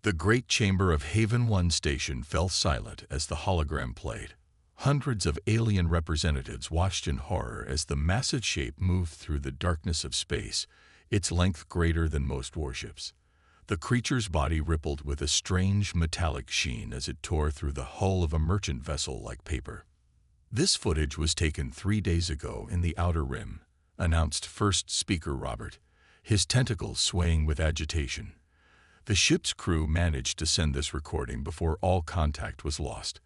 The great chamber of Haven 1 station fell silent as the hologram played. Hundreds of alien representatives watched in horror as the massive shape moved through the darkness of space, its length greater than most warships. The creature's body rippled with a strange metallic sheen as it tore through the hull of a merchant vessel like paper. "This footage was taken 3 days ago in the Outer Rim," announced First Speaker Robert, his tentacles swaying with agitation. "The ship's crew managed to send this recording before all contact was lost.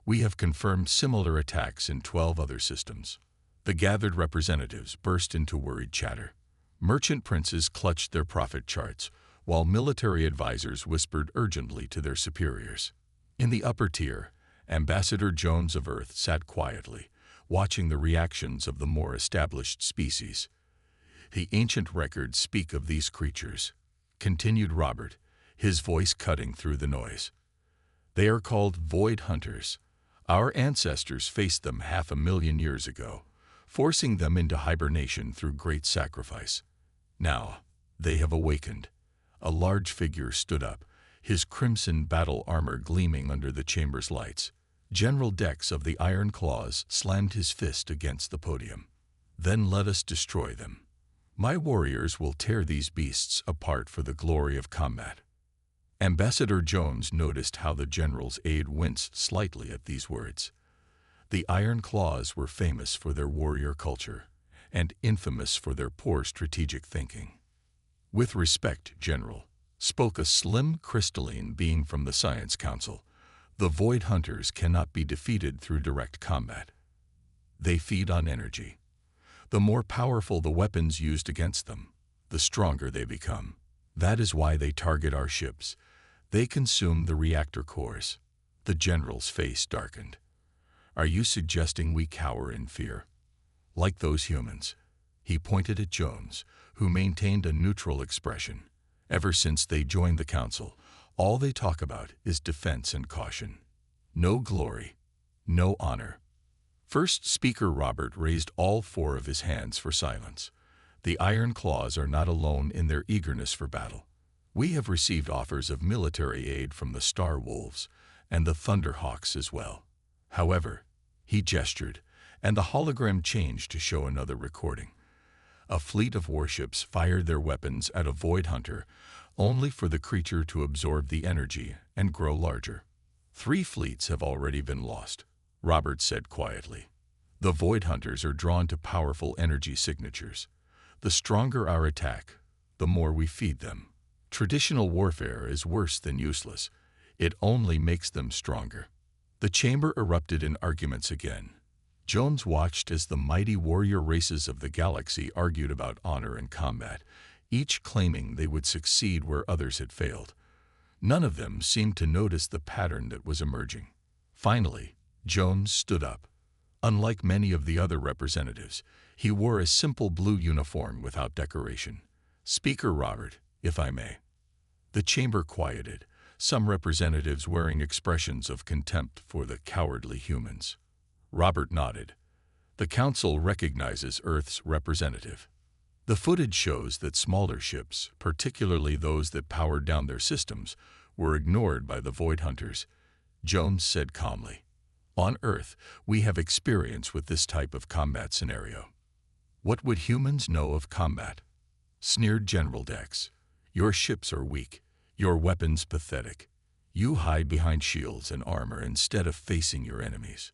We have confirmed similar attacks in 12 other systems." The gathered representatives burst into worried chatter. Merchant princes clutched their profit charts, while military advisors whispered urgently to their superiors. In the upper tier, Ambassador Jones of Earth sat quietly, watching the reactions of the more established species. "The ancient records speak of these creatures," continued Robert, his voice cutting through the noise. "They are called Void Hunters. Our ancestors faced them 500,000 years ago, forcing them into hibernation through great sacrifice. Now, they have awakened." A large figure stood up, his crimson battle armor gleaming under the chamber's lights. General Dex of the Iron Claws slammed his fist against the podium. "Then let us destroy them. My warriors will tear these beasts apart for the glory of combat." Ambassador Jones noticed how the general's aide winced slightly at these words. The Iron Claws were famous for their warrior culture, and infamous for their poor strategic thinking. "With respect, General," spoke a slim, crystalline being from the Science Council, "the Void Hunters cannot be defeated through direct combat. They feed on energy. The more powerful the weapons used against them, the stronger they become. That is why they target our ships. They consume the reactor cores." The general's face darkened. "Are you suggesting we cower in fear? Like those humans?" He pointed at Jones, who maintained a neutral expression. "Ever since they joined the council, all they talk about is defense and caution. No glory, no honor." First Speaker Robert raised all 4 of his hands for silence. "The Iron Claws are not alone in their eagerness for battle. We have received offers of military aid from the Star Wolves and the Thunderhawks as well. However," he gestured, and the hologram changed to show another recording. "A fleet of warships fired their weapons at a Void Hunter, only for the creature to absorb the energy and grow larger. 3 fleets have already been lost," Robert said quietly. "The Void Hunters are drawn to powerful energy signatures. The stronger our attack, the more we feed them. Traditional warfare is worse than useless. It only makes them stronger." The chamber erupted in arguments again. Jones watched as the mighty warrior races of the galaxy argued about honor and combat, each claiming they would succeed where others had failed. None of them seemed to notice the pattern that was emerging. Finally, Jones stood up. Unlike many of the other representatives, he wore a simple blue uniform without decoration. "Speaker Robert, if I may." The chamber quieted, some representatives wearing expressions of contempt for the cowardly humans. Robert nodded. "The Council recognizes Earth's representative. The footage shows that smaller ships, particularly those that powered down their systems, were ignored by the Void Hunters," Jones said calmly. "On Earth, we have experience with this type of combat scenario." "What would humans know of combat?" sneered General Dex. "Your ships are weak, your weapons pathetic. You hide behind shields and armor instead of facing your enemies."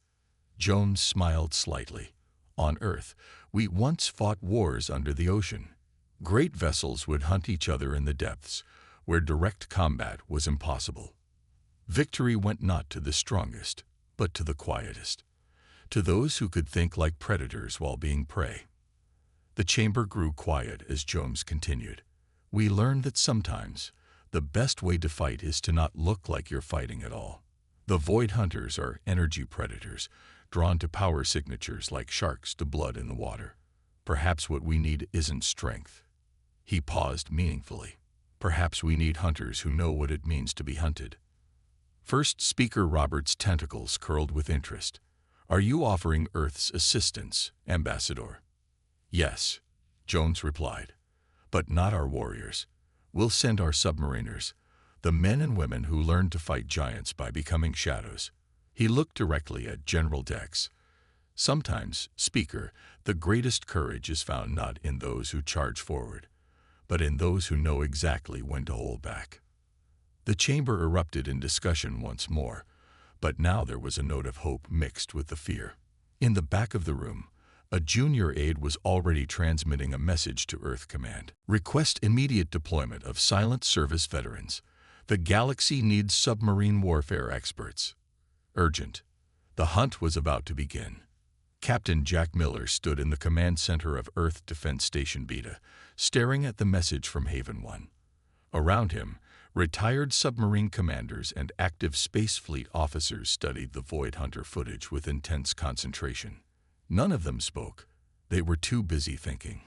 Jones smiled slightly. "On Earth, we once fought wars under the ocean. Great vessels would hunt each other in the depths, where direct combat was impossible. Victory went not to the strongest, but to the quietest, to those who could think like predators while being prey." The chamber grew quiet as Jones continued. "We learned that sometimes the best way to fight is to not look like you're fighting at all. The Void Hunters are energy predators, drawn to power signatures like sharks to blood in the water. Perhaps what we need isn't strength." He paused meaningfully. "Perhaps we need hunters who know what it means to be hunted." First Speaker Robert's tentacles curled with interest. "Are you offering Earth's assistance, Ambassador?" "Yes," Jones replied. "But not our warriors. We'll send our submariners. the men and women who learned to fight giants by becoming shadows. He looked directly at General Dex. Sometimes, Speaker, the greatest courage is found not in those who charge forward, but in those who know exactly when to hold back. The chamber erupted in discussion once more, but now there was a note of hope mixed with the fear. In the back of the room, a junior aide was already transmitting a message to Earth Command. Request immediate deployment of silent service veterans. The galaxy needs submarine warfare experts. Urgent. The hunt was about to begin. Captain Jack Miller stood in the command center of Earth Defense Station Beta, staring at the message from Haven 1. Around him, retired submarine commanders and active Space Fleet officers studied the Void Hunter footage with intense concentration. None of them spoke. They were too busy thinking.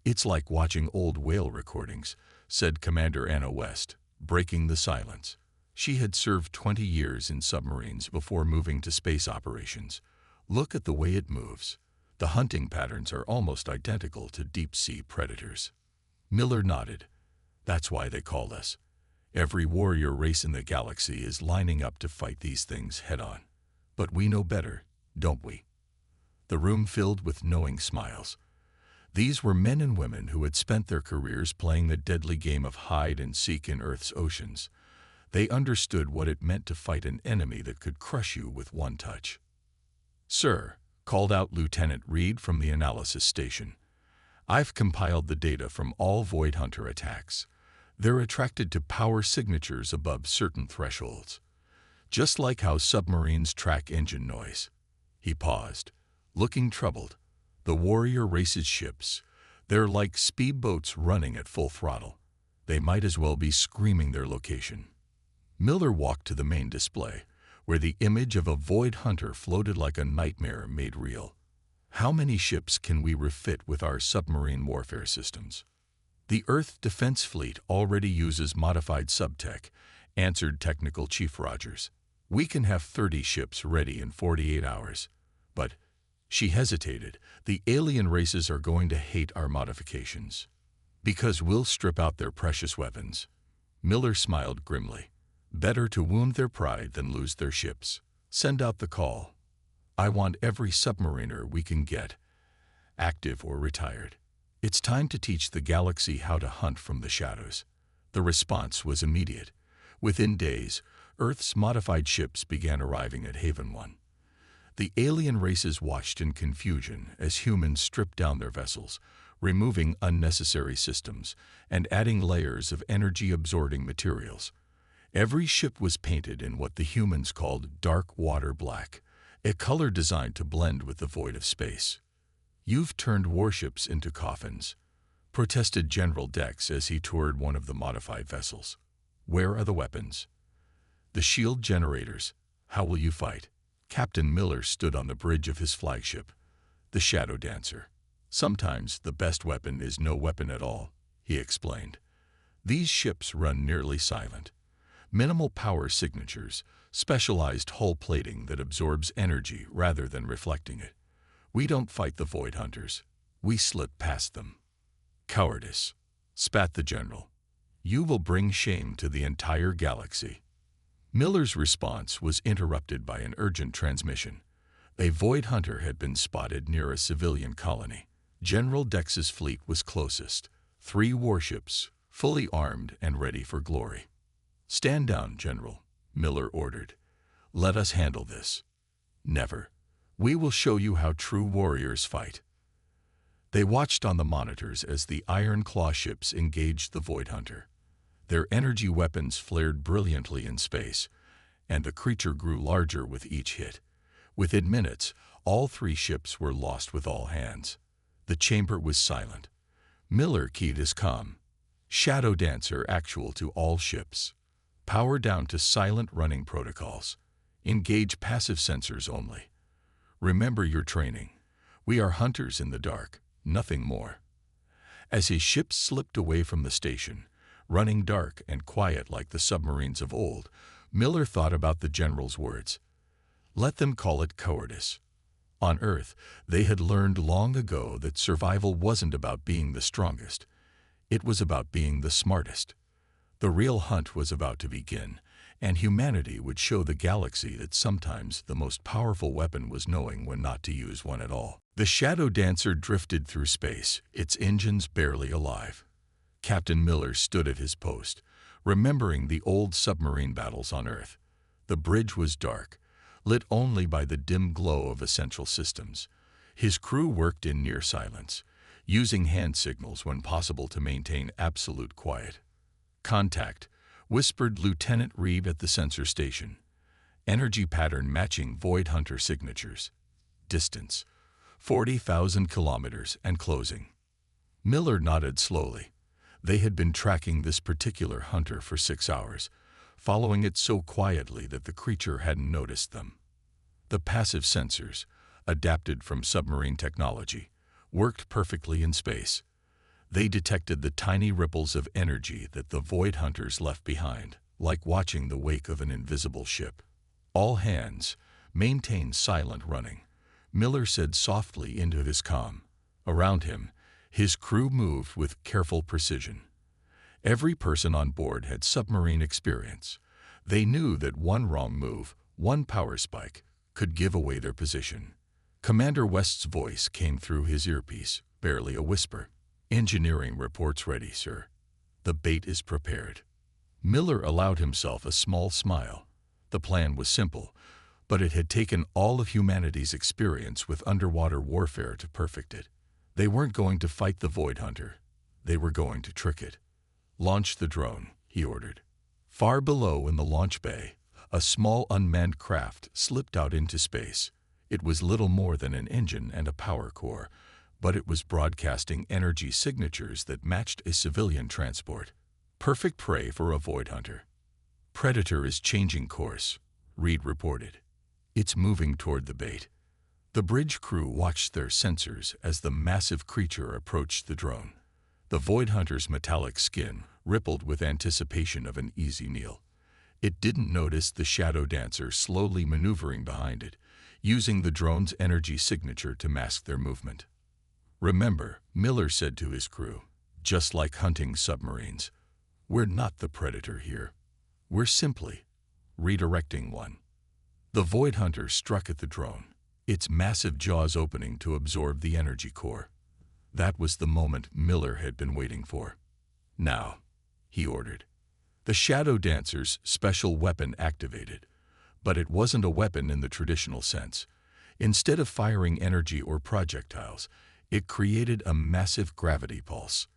"It's like watching old whale recordings," said Commander Anna West, breaking the silence. She had served 20 years in submarines before moving to space operations. "Look at the way it moves. The hunting patterns are almost identical to deep-sea predators." Miller nodded. "That's why they call us. Every warrior race in the galaxy is lining up to fight these things head-on. But we know better, don't we?" The room filled with knowing smiles. These were men and women who had spent their careers playing the deadly game of hide-and-seek in Earth's oceans. They understood what it meant to fight an enemy that could crush you with one touch. "Sir," called out Lieutenant Reed from the analysis station, "I've compiled the data from all Void Hunter attacks. They're attracted to power signatures above certain thresholds. Just like how submarines track engine noise." He paused, looking troubled. "The warrior race's ships, they're like speedboats running at full throttle. They might as well be screaming their location." Miller walked to the main display, where the image of a Void Hunter floated like a nightmare made real. "How many ships can we refit with our submarine warfare systems?" "The Earth Defense Fleet already uses modified subtech," answered Technical Chief Rogers. "We can have 30 ships ready in 48 hours. But," she hesitated, "the alien races are going to hate our modifications. Because we'll strip out their precious weapons." Miller smiled grimly. "Better to wound their pride than lose their ships. Send out the call. I want every submariner we can get, active or retired. It's time to teach the galaxy how to hunt from the shadows." The response was immediate. Within days, Earth's modified ships began arriving at Haven 1. The alien races watched in confusion as humans stripped down their vessels, removing unnecessary systems and adding layers of energy-absorbing materials. Every ship was painted in what the humans called dark water black, a color designed to blend with the void of space. "You've turned warships into coffins," protested General Dex as he toured one of the modified vessels. "Where are the weapons? The shield generators? How will you fight?" Captain Miller stood on the bridge of his flagship, the Shadow Dancer. "Sometimes the best weapon is no weapon at all," he explained. "These ships run nearly silent. Minimal power signatures, specialized hull plating that absorbs energy rather than reflecting it. We don't fight the Void Hunters. We slip past them." "Cowardice," spat the general. "You will bring shame to the entire galaxy." Miller's response was interrupted by an urgent transmission. A Void Hunter had been spotted near a civilian colony. General Dex's fleet was closest, 3 warships, fully armed and ready for glory. "Stand down, General," Miller ordered. "Let us handle this." "Never. We will show you how true warriors fight." They watched on the monitors as the Iron Claw ships engaged the Void Hunter. Their energy weapons flared brilliantly in space, and the creature grew larger with each hit. Within minutes, all 3 ships were lost with all hands. The chamber was silent. Miller keyed his comm. "Shadow Dancer actual to all ships. Power down to silent running protocols. Engage passive sensors only. Remember your training. We are hunters in the dark, nothing more." As his ship slipped away from the station, running dark and quiet like the submarines of old, Miller thought about the general's words. Let them call it cowardice. On Earth, they had learned long ago that survival wasn't about being the strongest. It was about being the smartest. The real hunt was about to begin, and humanity would show the galaxy that sometimes the most powerful weapon was knowing when not to use one at all. The Shadow Dancer drifted through space, its engines barely alive. Captain Miller stood at his post, remembering the old submarine battles on Earth. The bridge was dark, lit only by the dim glow of essential systems. His crew worked in near silence, using hand signals when possible to maintain absolute quiet. "Contact," whispered Lieutenant Reeve at the sensor station. Energy pattern matching Void Hunter signatures. Distance, 40,000 kilometers and closing. Miller nodded slowly. They had been tracking this particular hunter for 6 hours, following it so quietly that the creature hadn't noticed them. The passive sensors, adapted from submarine technology, worked perfectly in space. They detected the tiny ripples of energy that the Void Hunters left behind, like watching the wake of an invisible ship. "All hands, maintain silent running," Miller said softly into his comm. Around him, his crew moved with careful precision. Every person on board had submarine experience. They knew that one wrong move, one power spike, could give away their position. Commander West's voice came through his earpiece, barely a whisper. "Engineering reports ready, sir. The bait is prepared." Miller allowed himself a small smile. The plan was simple, but it had taken all of humanity's experience with underwater warfare to perfect it. They weren't going to fight the Void Hunter. They were going to trick it. "Launch the drone," he ordered. Far below in the launch bay, a small unmanned craft slipped out into space. It was little more than an engine and a power core, but it was broadcasting energy signatures that matched a civilian transport. Perfect prey for a Void Hunter. "Predator is changing course," Reed reported. "It's moving toward the bait." The bridge crew watched their sensors as the massive creature approached the drone. The Void Hunter's metallic skin rippled with anticipation of an easy meal. It didn't notice the Shadow Dancer slowly maneuvering behind it, using the drone's energy signature to mask their movement. "Remember," Miller said to his crew, "just like hunting submarines, we're not the predator here. We're simply redirecting one." The Void Hunter struck at the drone, its massive jaws opening to absorb the energy core. That was the moment Miller had been waiting for. "Now," he ordered. The Shadow Dancer's special weapon activated, but it wasn't a weapon in the traditional sense. Instead of firing energy or projectiles, it created a massive gravity pulse.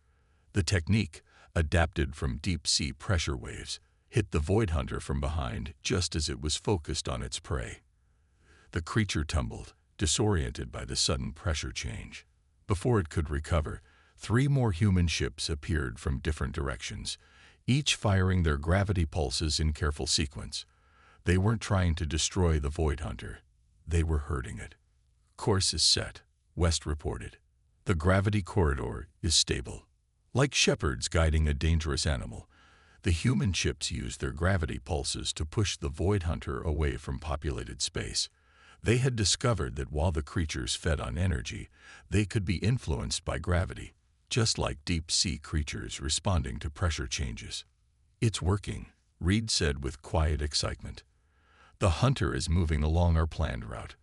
The technique, adapted from deep-sea pressure waves, hit the Void Hunter from behind just as it was focused on its prey. The creature tumbled, disoriented by the sudden pressure change. Before it could recover, 3 more human ships appeared from different directions, each firing their gravity pulses in careful sequence. They weren't trying to destroy the Void Hunter. They were hurting it. "Course is set," West reported. "The gravity corridor is stable." Like shepherds guiding a dangerous animal, the human ships used their gravity pulses to push the Void Hunter away from populated space. They had discovered that while the creatures fed on energy, they could be influenced by gravity, just like deep-sea creatures responding to pressure changes. "It's working," Reed said with quiet excitement. "The Hunter is moving along our planned route.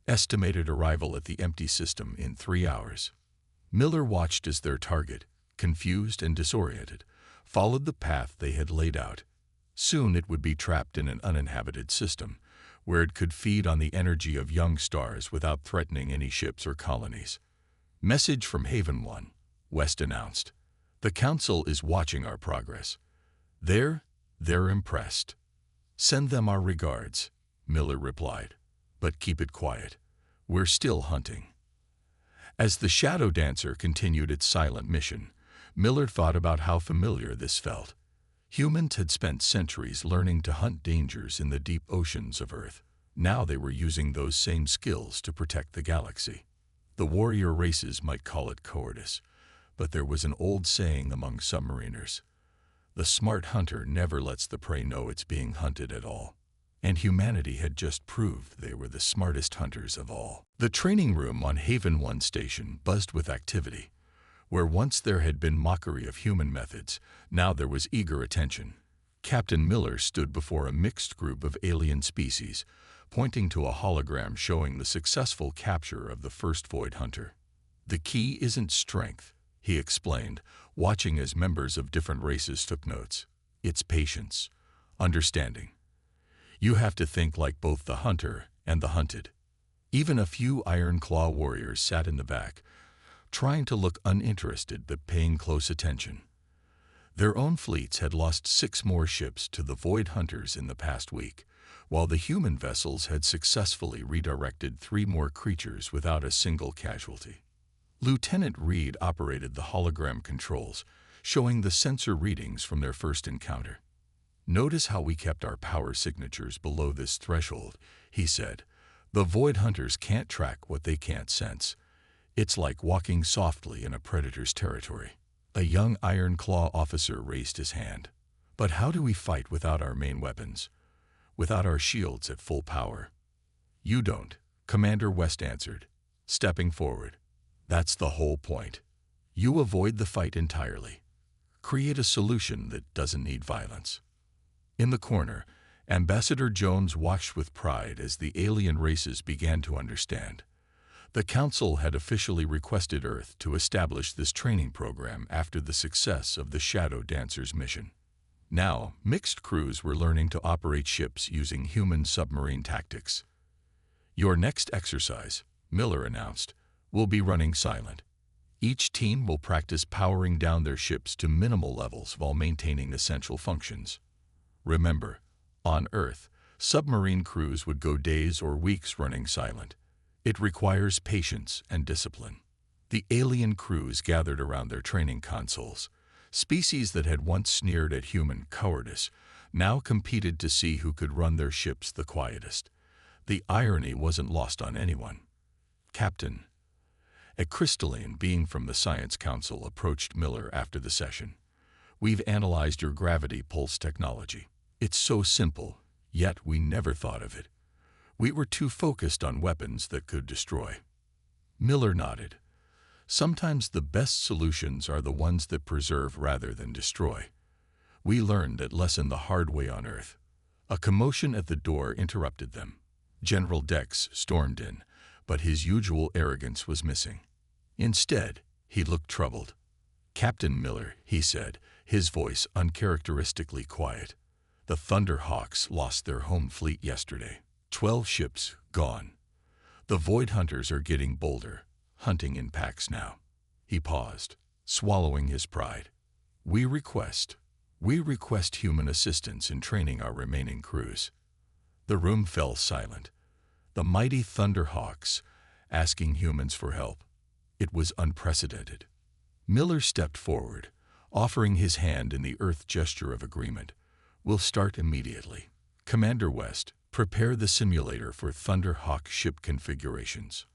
Estimated arrival at the empty system in 3 hours." Miller watched as their target, confused and disoriented, followed the path they had laid out. Soon it would be trapped in an uninhabited system, where it could feed on the energy of young stars without threatening any ships or colonies. "Message from Haven 1, West announced. "The Council is watching our progress. They're impressed. Send them our regards," Miller replied. "But keep it quiet. We're still hunting." As the Shadow Dancer continued its silent mission, Miller thought about how familiar this felt. Humans had spent centuries learning to hunt dangers in the deep oceans of Earth. Now they were using those same skills to protect the galaxy. The warrior races might call it cowardice, but there was an old saying among submariners: "The smart hunter never lets the prey know it's being hunted at all." And humanity had just proved they were the smartest hunters of all. The training room on Haven 1 station buzzed with activity. Where once there had been mockery of human methods, now there was eager attention. Captain Miller stood before a mixed group of alien species, pointing to a hologram showing the successful capture of the first Void Hunter. "The key isn't strength," he explained, watching as members of different races took notes. "It's patience, understanding. You have to think like both the hunter and the hunted." Even a few Iron Claw warriors sat in the back, trying to look uninterested but paying close attention. Their own fleets had lost 6 more ships to the Void Hunters in the past week, while the human vessels had successfully redirected 3 more creatures without a single casualty. Lieutenant Reed operated the hologram controls, showing the sensor readings from their first encounter. "Notice how we kept our power signatures below this threshold," he said. "The Void Hunters can't track what they can't sense. It's like walking softly in a predator's territory." A young Iron Claw officer raised his hand. "But how do we fight without our main weapons? Without our shields at full power?" "You don't," Commander West answered, stepping forward. "That's the whole point. You avoid the fight entirely. Create a solution that doesn't need violence." In the corner, Ambassador Jones watched with pride as the alien races began to understand. The Council had officially requested Earth to establish this training program after the success of the Shadow Dancers mission. Now, mixed crews were learning to operate ships using human submarine tactics. "Your next exercise," Miller announced, "will be running silent. Each team will practice powering down their ships to minimal levels while maintaining essential functions. Remember, on Earth, submarine crews would go days or weeks running silent. It requires patience and discipline." The alien crews gathered around their training consoles. Species that had once sneered at human cowardice now competed to see who could run their ships the quietest. The irony wasn't lost on anyone. "Captain," a crystalline being from the Science Council approached Miller after the session. "We've analyzed your gravity pulse technology. It's so simple, yet we never thought of it. We were too focused on weapons that could destroy." Miller nodded. "Sometimes the best solutions are the ones that preserve rather than destroy. We learned that lesson the hard way on Earth." A commotion at the door interrupted them. General Dex stormed in, but his usual arrogance was missing. Instead, he looked troubled. "Captain Miller," he said, his voice uncharacteristically quiet, "the Thunderhawks lost their home fleet yesterday. 12 ships gone. The Void Hunters are getting bolder, hunting in packs now." He paused, swallowing his pride. We request human assistance in training our remaining crews." The room fell silent. The mighty Thunderhawks asking humans for help. It was unprecedented. Miller stepped forward, offering his hand in the Earth gesture of agreement. "We'll start immediately. Commander West, prepare the simulator for Thunderhawk ship configurations."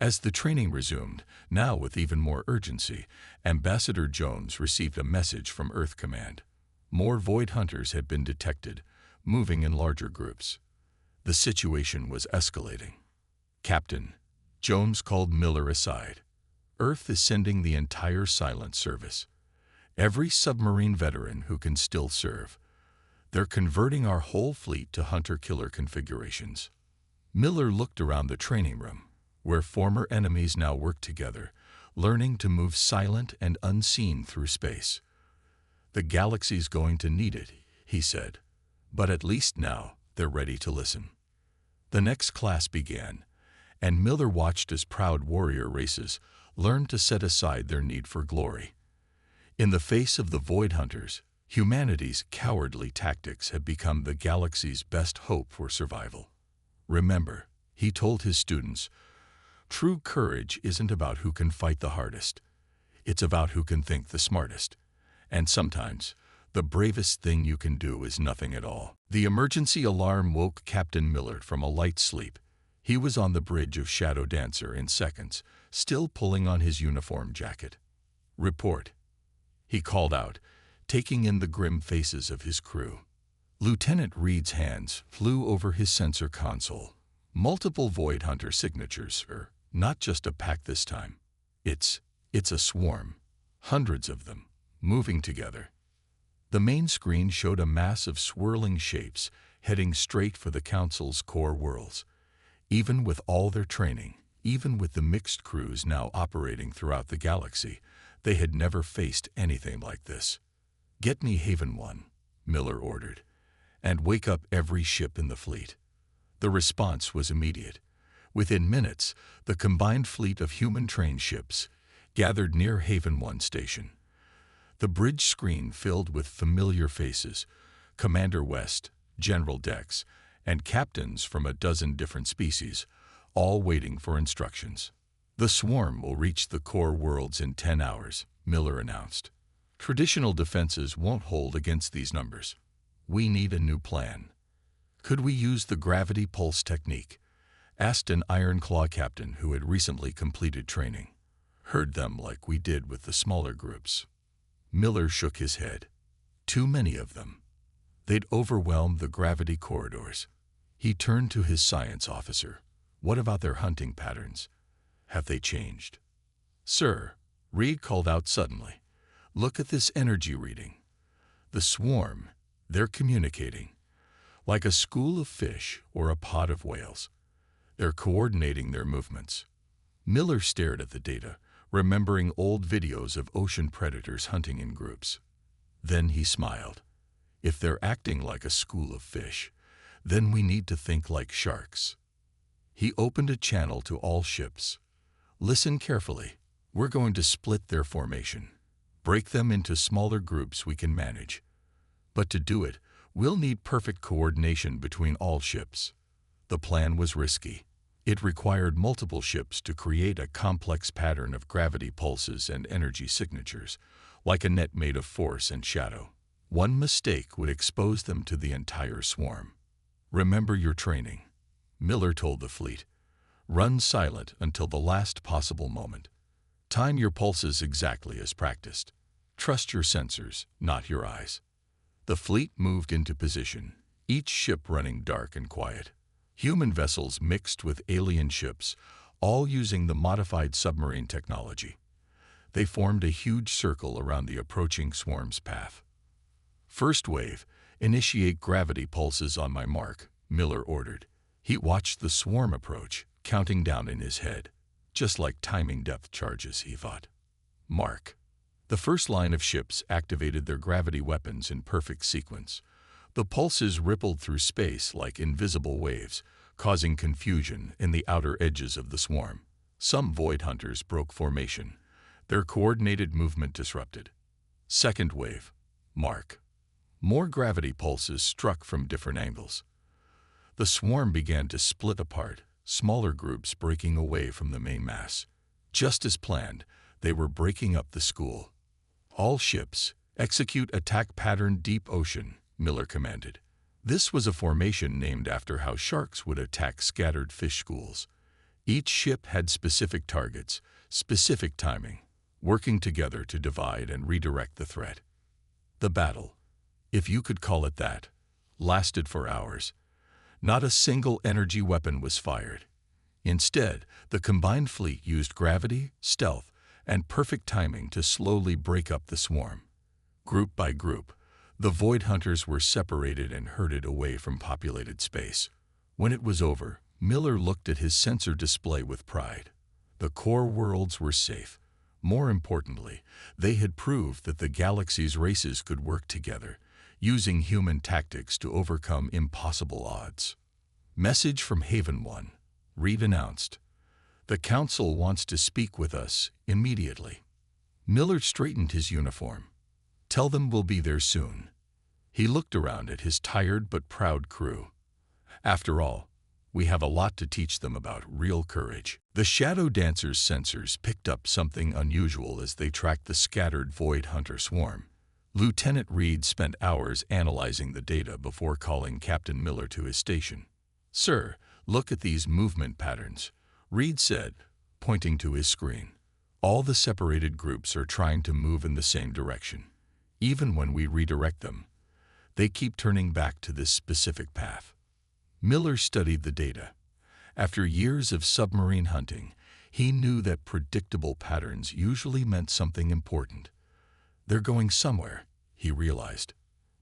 As the training resumed, now with even more urgency, Ambassador Jones received a message from Earth Command. More Void Hunters had been detected, moving in larger groups. The situation was escalating. "Captain," Jones called Miller aside, "Earth is sending the entire silent service. Every submarine veteran who can still serve. They're converting our whole fleet to hunter-killer configurations." Miller looked around the training room, where former enemies now worked together, learning to move silent and unseen through space. "The galaxy's going to need it," he said, "but at least now they're ready to listen." The next class began, and Miller watched as proud warrior races learned to set aside their need for glory. In the face of the Void Hunters, humanity's cowardly tactics had become the galaxy's best hope for survival. "Remember," he told his students, "true courage isn't about who can fight the hardest. It's about who can think the smartest. And sometimes, the bravest thing you can do is nothing at all." The emergency alarm woke Captain Miller from a light sleep. He was on the bridge of Shadow Dancer in seconds, still pulling on his uniform jacket. "Report," he called out, taking in the grim faces of his crew. Lieutenant Reed's hands flew over his sensor console. "Multiple Void Hunter signatures, not just a pack this time. It's a swarm." hundreds of them, moving together. The main screen showed a mass of swirling shapes heading straight for the Council's core worlds. Even with all their training, even with the mixed crews now operating throughout the galaxy, they had never faced anything like this. "Get me Haven 1, Miller ordered, "and wake up every ship in the fleet." The response was immediate. Within minutes, the combined fleet of human-trained ships gathered near Haven 1 station. The bridge screen filled with familiar faces, Commander West, General Dex, and captains from a dozen different species, all waiting for instructions. "The swarm will reach the core worlds in 10 hours, Miller announced. "Traditional defenses won't hold against these numbers. We need a new plan." "Could we use the gravity pulse technique?" asked an Iron Claw captain who had recently completed training. "Heard them like we did with the smaller groups." Miller shook his head. "Too many of them. They'd overwhelm the gravity corridors." He turned to his science officer. "What about their hunting patterns? Have they changed?" "Sir," Reed called out suddenly, "look at this energy reading. The swarm, they're communicating. Like a school of fish or a pod of whales. They're coordinating their movements." Miller stared at the data, remembering old videos of ocean predators hunting in groups. Then he smiled. "If they're acting like a school of fish, then we need to think like sharks." He opened a channel to all ships. "Listen carefully. We're going to split their formation. Break them into smaller groups we can manage. But to do it, we'll need perfect coordination between all ships." The plan was risky. It required multiple ships to create a complex pattern of gravity pulses and energy signatures, like a net made of force and shadow. One mistake would expose them to the entire swarm. "Remember your training," Miller told the fleet. "Run silent until the last possible moment. Time your pulses exactly as practiced. Trust your sensors, not your eyes." The fleet moved into position, each ship running dark and quiet. Human vessels mixed with alien ships, all using the modified submarine technology. They formed a huge circle around the approaching swarm's path. "First wave, initiate gravity pulses on my mark," Miller ordered. He watched the swarm approach, counting down in his head. Just like timing depth charges, he thought. Mark. The first line of ships activated their gravity weapons in perfect sequence. The pulses rippled through space like invisible waves, causing confusion in the outer edges of the swarm. Some void hunters broke formation, their coordinated movement disrupted. Second wave. Mark. More gravity pulses struck from different angles. The swarm began to split apart, smaller groups breaking away from the main mass. Just as planned, they were breaking up the school. "All ships, execute attack pattern deep ocean," Miller commanded. This was a formation named after how sharks would attack scattered fish schools. Each ship had specific targets, specific timing, working together to divide and redirect the threat. The battle, if you could call it that, lasted for hours. Not a single energy weapon was fired. Instead, the combined fleet used gravity, stealth, and perfect timing to slowly break up the swarm. Group by group, the void hunters were separated and herded away from populated space. When it was over, Miller looked at his sensor display with pride. The core worlds were safe. More importantly, they had proved that the galaxy's races could work together, using human tactics to overcome impossible odds. "Message from Haven 1, Reed announced. "The Council wants to speak with us immediately." Miller straightened his uniform. "Tell them we'll be there soon." He looked around at his tired but proud crew. After all, we have a lot to teach them about real courage. The Shadow Dancer's sensors picked up something unusual as they tracked the scattered void hunter swarm. Lieutenant Reed spent hours analyzing the data before calling Captain Miller to his station. "Sir, look at these movement patterns," Reed said, pointing to his screen. "All the separated groups are trying to move in the same direction. Even when we redirect them, they keep turning back to this specific path." Miller studied the data. After years of submarine hunting, He knew that predictable patterns usually meant something important. They're going somewhere, he realized.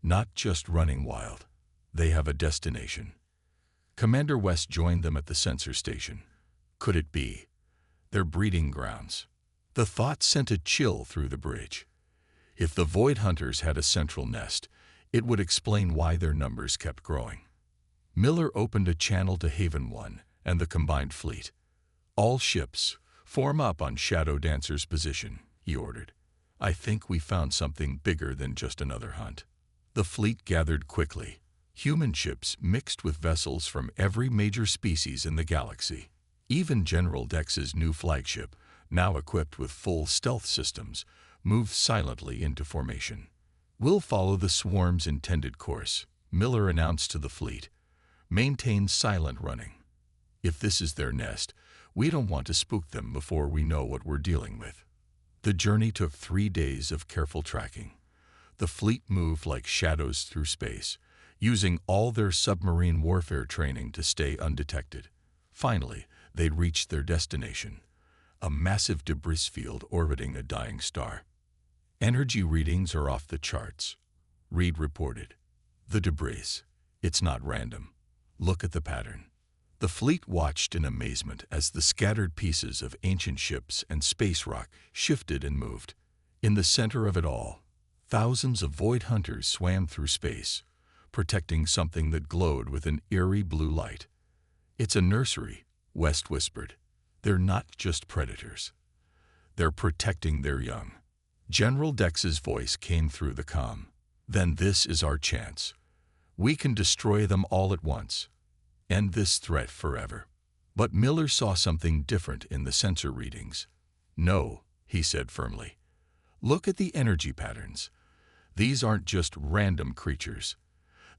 Not just running wild. They have a destination. Commander West joined them at the sensor station. Could it be their breeding grounds? The thought sent a chill through the bridge. If the Void Hunters had a central nest, it would explain why their numbers kept growing. Miller opened a channel to Haven 1 and the combined fleet. All ships, form up on Shadow Dancer's position, he ordered. I think we found something bigger than just another hunt. The fleet gathered quickly. Human ships mixed with vessels from every major species in the galaxy. Even General Dex's new flagship, now equipped with full stealth systems, moved silently into formation. We'll follow the swarm's intended course, Miller announced to the fleet. Maintain silent running. If this is their nest, we don't want to spook them before we know what we're dealing with. The journey took 3 days of careful tracking. The fleet moved like shadows through space, using all their submarine warfare training to stay undetected. Finally, they'd reached their destination, a massive debris field orbiting a dying star. Energy readings are off the charts, Reed reported. The debris. It's not random. Look at the pattern. The fleet watched in amazement as the scattered pieces of ancient ships and space rock shifted and moved. In the center of it all, thousands of Void Hunters swam through space, protecting something that glowed with an eerie blue light. It's a nursery, West whispered. They're not just predators. They're protecting their young. General Dex's voice came through the comm. Then this is our chance. We can destroy them all at once. End this threat forever. But Miller saw something different in the sensor readings. No, he said firmly. Look at the energy patterns. These aren't just random creatures.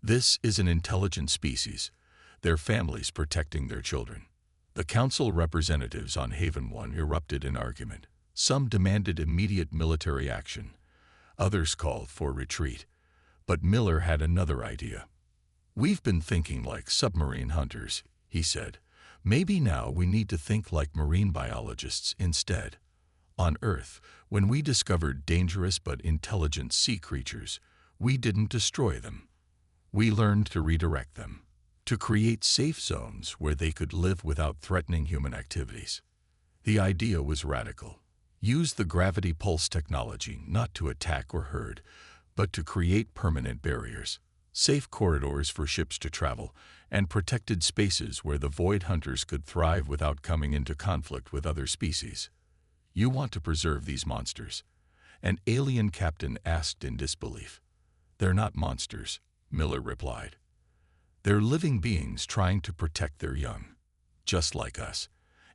This is an intelligent species, their families protecting their children. The council representatives on Haven 1 erupted in argument. Some demanded immediate military action. Others called for retreat. But Miller had another idea. We've been thinking like submarine hunters, he said. Maybe now we need to think like marine biologists instead. On Earth, when we discovered dangerous but intelligent sea creatures, we didn't destroy them. We learned to redirect them, to create safe zones where they could live without threatening human activities. The idea was radical. Use the gravity pulse technology not to attack or herd, but to create permanent barriers, safe corridors for ships to travel, and protected spaces where the Void Hunters could thrive without coming into conflict with other species. You want to preserve these monsters? An alien captain asked in disbelief. They're not monsters, Miller replied. They're living beings trying to protect their young, just like us.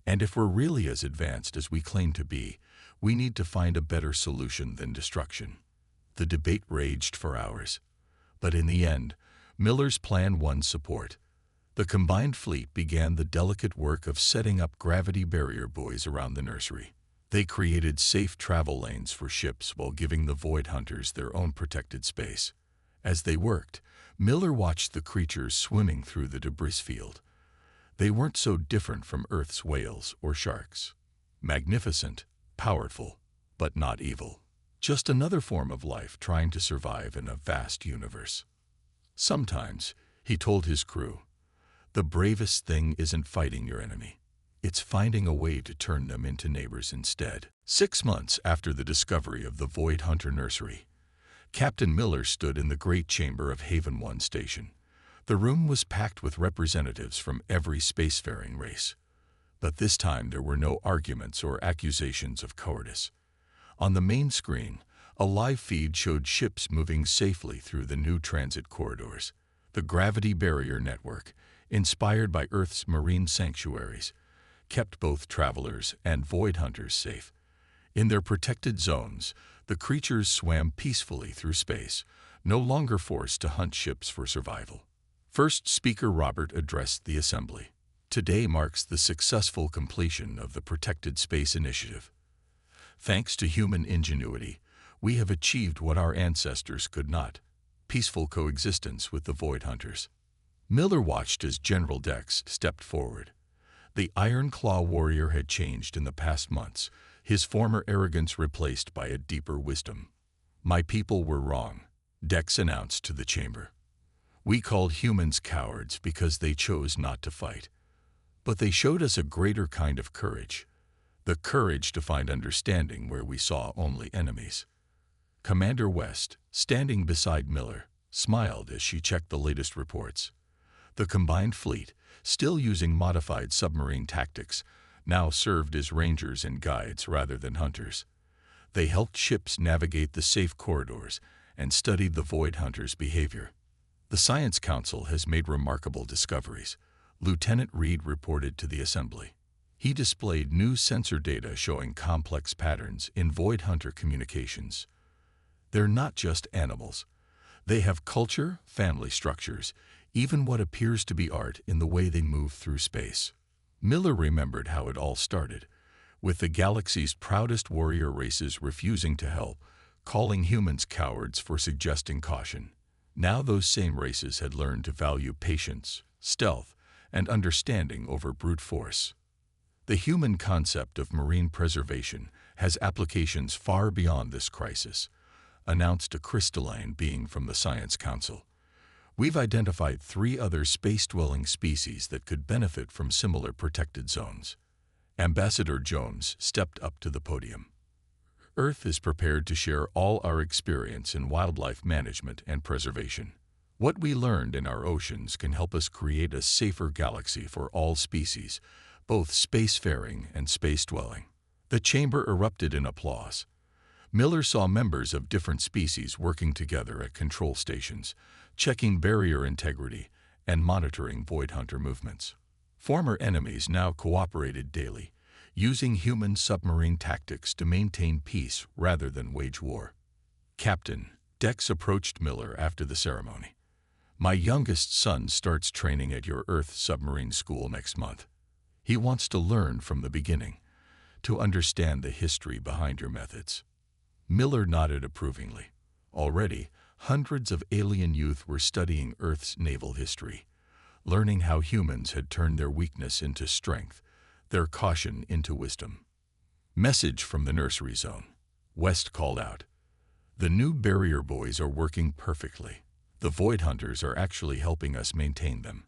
And if we're really as advanced as we claim to be, we need to find a better solution than destruction. The debate raged for hours. But in the end, Miller's plan won support. The combined fleet began the delicate work of setting up gravity barrier buoys around the nursery. They created safe travel lanes for ships while giving the Void Hunters their own protected space. As they worked, Miller watched the creatures swimming through the debris field. They weren't so different from Earth's whales or sharks. Magnificent, powerful, but not evil. Just another form of life trying to survive in a vast universe. Sometimes, he told his crew, the bravest thing isn't fighting your enemy. It's finding a way to turn them into neighbors instead. 6 months after the discovery of the Void Hunter nursery, Captain Miller stood in the great chamber of Haven 1 station. The room was packed with representatives from every spacefaring race. But this time there were no arguments or accusations of cowardice. On the main screen, a live feed showed ships moving safely through the new transit corridors. The gravity barrier network, inspired by Earth's marine sanctuaries, kept both travelers and Void Hunters safe. In their protected zones, the creatures swam peacefully through space, no longer forced to hunt ships for survival. First Speaker Robert addressed the assembly. Today marks the successful completion of the Protected Space Initiative. Thanks to human ingenuity, we have achieved what our ancestors could not: peaceful coexistence with the Void Hunters. Miller watched as General Dex stepped forward. The Iron Claw warrior had changed in the past months, his former arrogance replaced by a deeper wisdom. "My people were wrong," Dex announced to the chamber. "We called humans cowards because they chose not to fight. But they showed us a greater kind of courage, the courage to find understanding where we saw only enemies." Commander West, standing beside Miller, smiled as she checked the latest reports. The combined fleet, still using modified submarine tactics, now served as rangers and guides rather than hunters. They helped ships navigate the safe corridors and studied the Void Hunters' behavior. "The Science Council has made remarkable discoveries," Lieutenant Reed reported to the Assembly. He displayed new sensor data showing complex patterns in Void Hunter communications. "They're not just animals. They have culture, family structures, even what appears to be art in the way they move through space." Miller remembered how it all started, with the galaxy's proudest warrior races refusing to help, calling humans cowards for suggesting caution. Now those same races had learned to value patience, stealth, and understanding over brute force. "The human concept of marine preservation has applications far beyond this crisis," announced a crystalline being from the Science Council. "We've identified 3 other space-dwelling species that could benefit from similar protected zones." Ambassador Jones stepped up to the podium. "Earth is prepared to share all our experience in wildlife management and preservation. What we learned in our oceans can help us create a safer galaxy for all species, both spacefaring and space-dwelling." The chamber erupted in applause. Miller saw members of different species working together at control stations, checking barrier integrity and monitoring Void Hunter movements. Former enemies now cooperated daily, using human submarine tactics to maintain peace rather than wage war. "Captain," Dex approached Miller after the ceremony, "my youngest son starts training at your Earth submarine school next month. He wants to learn from the beginning, to understand the history behind your methods." Miller nodded approvingly. Already, hundreds of alien youth were studying Earth's naval history, learning how humans had turned their weakness into strength, their caution into wisdom. "Message from the nursery zone," West called out. "The new barrier boys are working perfectly. The Void Hunters are actually helping us maintain them.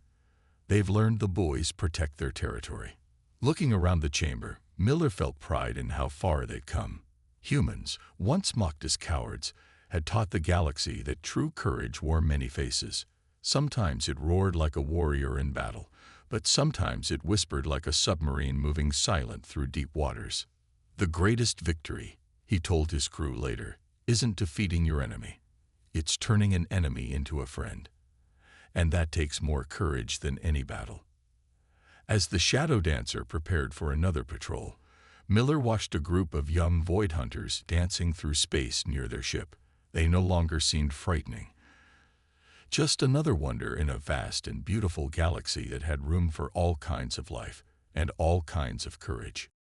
They've learned the boys protect their territory." Looking around the chamber, Miller felt pride in how far they'd come. Humans, once mocked as cowards, had taught the galaxy that true courage wore many faces. Sometimes it roared like a warrior in battle, but sometimes it whispered like a submarine moving silent through deep waters. "The greatest victory," he told his crew later, "isn't defeating your enemy. It's turning an enemy into a friend. And that takes more courage than any battle." As the Shadow Dancer prepared for another patrol, Miller watched a group of young Void Hunters dancing through space near their ship. They no longer seemed frightening. Just another wonder in a vast and beautiful galaxy that had room for all kinds of life and all kinds of courage.